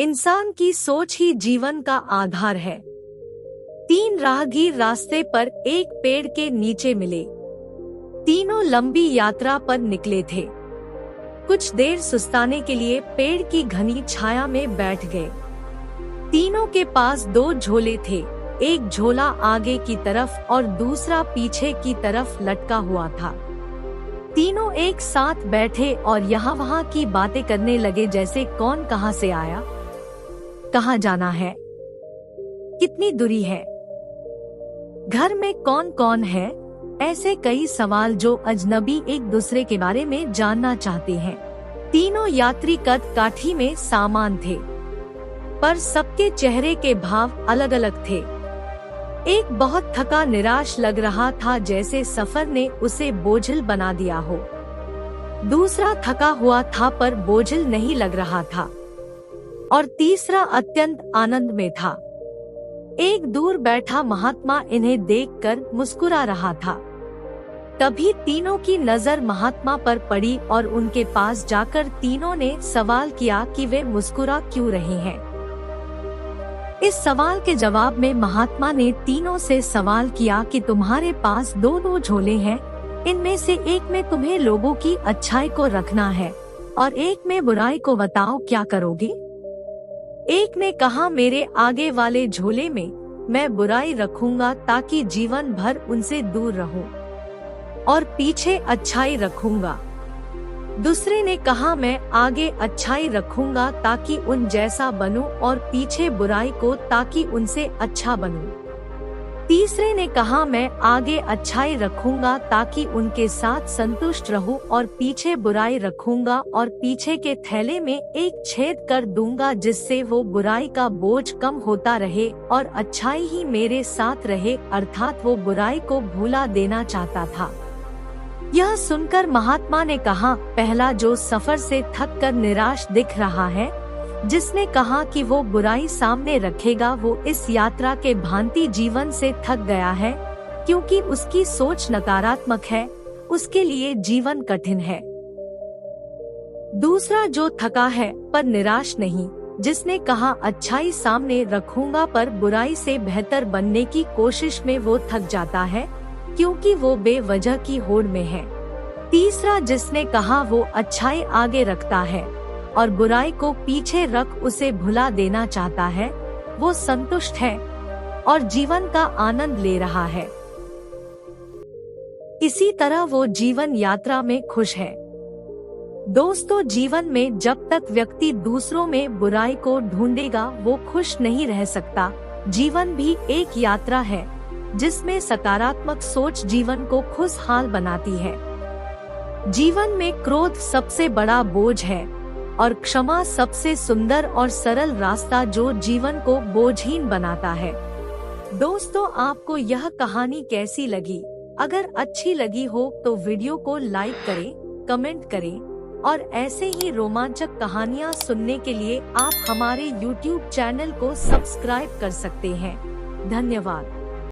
इंसान की सोच ही जीवन का आधार है। 3 राहगीर रास्ते पर एक पेड़ के नीचे मिले। तीनों लंबी यात्रा पर निकले थे। कुछ देर सुस्ताने के लिए पेड़ की घनी छाया में बैठ गए। तीनों के पास 2 झोले थे, एक झोला आगे की तरफ और दूसरा पीछे की तरफ लटका हुआ था। तीनों एक साथ बैठे और यहाँ वहाँ की बातें करने लगे, जैसे कौन कहाँ से आया, कहाँ जाना है, कितनी दूरी है, घर में कौन कौन है। ऐसे कई सवाल जो अजनबी एक दूसरे के बारे में जानना चाहते हैं। तीनों यात्री कद काठी में सामान थे, पर सबके चेहरे के भाव अलग अलग थे। एक बहुत थका निराश लग रहा था, जैसे सफर ने उसे बोझिल बना दिया हो। दूसरा थका हुआ था पर बोझिल नहीं लग रहा था, और तीसरा अत्यंत आनंद में था। एक दूर बैठा महात्मा इन्हें देखकर मुस्कुरा रहा था। तभी तीनों की नजर महात्मा पर पड़ी और उनके पास जाकर तीनों ने सवाल किया कि वे मुस्कुरा क्यों रहे हैं। इस सवाल के जवाब में महात्मा ने तीनों से सवाल किया कि तुम्हारे पास 2 झोले हैं, इनमें से एक में तुम्हें लोगों की अच्छाई को रखना है और एक में बुराई को, बताओ क्या करोगे। एक ने कहा, मेरे आगे वाले झोले में मैं बुराई रखूंगा ताकि जीवन भर उनसे दूर रहूं, और पीछे अच्छाई रखूंगा। दूसरे ने कहा, मैं आगे अच्छाई रखूंगा ताकि उन जैसा बनूं और पीछे बुराई को ताकि उनसे अच्छा बनूं। तीसरे ने कहा, मैं आगे अच्छाई रखूंगा ताकि उनके साथ संतुष्ट रहूं और पीछे बुराई रखूंगा और पीछे के थैले में एक छेद कर दूंगा जिससे वो बुराई का बोझ कम होता रहे और अच्छाई ही मेरे साथ रहे, अर्थात वो बुराई को भुला देना चाहता था। यह सुनकर महात्मा ने कहा, पहला जो सफर से थक कर निराश दिख रहा है, जिसने कहा कि वो बुराई सामने रखेगा, वो इस यात्रा के भांति जीवन से थक गया है, क्योंकि उसकी सोच नकारात्मक है, उसके लिए जीवन कठिन है। दूसरा जो थका है पर निराश नहीं, जिसने कहा अच्छाई सामने रखूंगा पर बुराई से बेहतर बनने की कोशिश में वो थक जाता है, क्योंकि वो बेवजह की होड़ में है। तीसरा जिसने कहा वो अच्छाई आगे रखता है और बुराई को पीछे रख उसे भुला देना चाहता है, वो संतुष्ट है और जीवन का आनंद ले रहा है। इसी तरह वो जीवन यात्रा में खुश है। दोस्तों, जीवन में जब तक व्यक्ति दूसरों में बुराई को ढूंढेगा वो खुश नहीं रह सकता। जीवन भी एक यात्रा है जिसमें सकारात्मक सोच जीवन को खुशहाल बनाती है। जीवन में क्रोध सबसे बड़ा बोझ है और क्षमा सबसे सुंदर और सरल रास्ता जो जीवन को बोझहीन बनाता है। दोस्तों, आपको यह कहानी कैसी लगी? अगर अच्छी लगी हो तो वीडियो को लाइक करें, कमेंट करें और ऐसे ही रोमांचक कहानियाँ सुनने के लिए आप हमारे YouTube चैनल को सब्सक्राइब कर सकते हैं। धन्यवाद।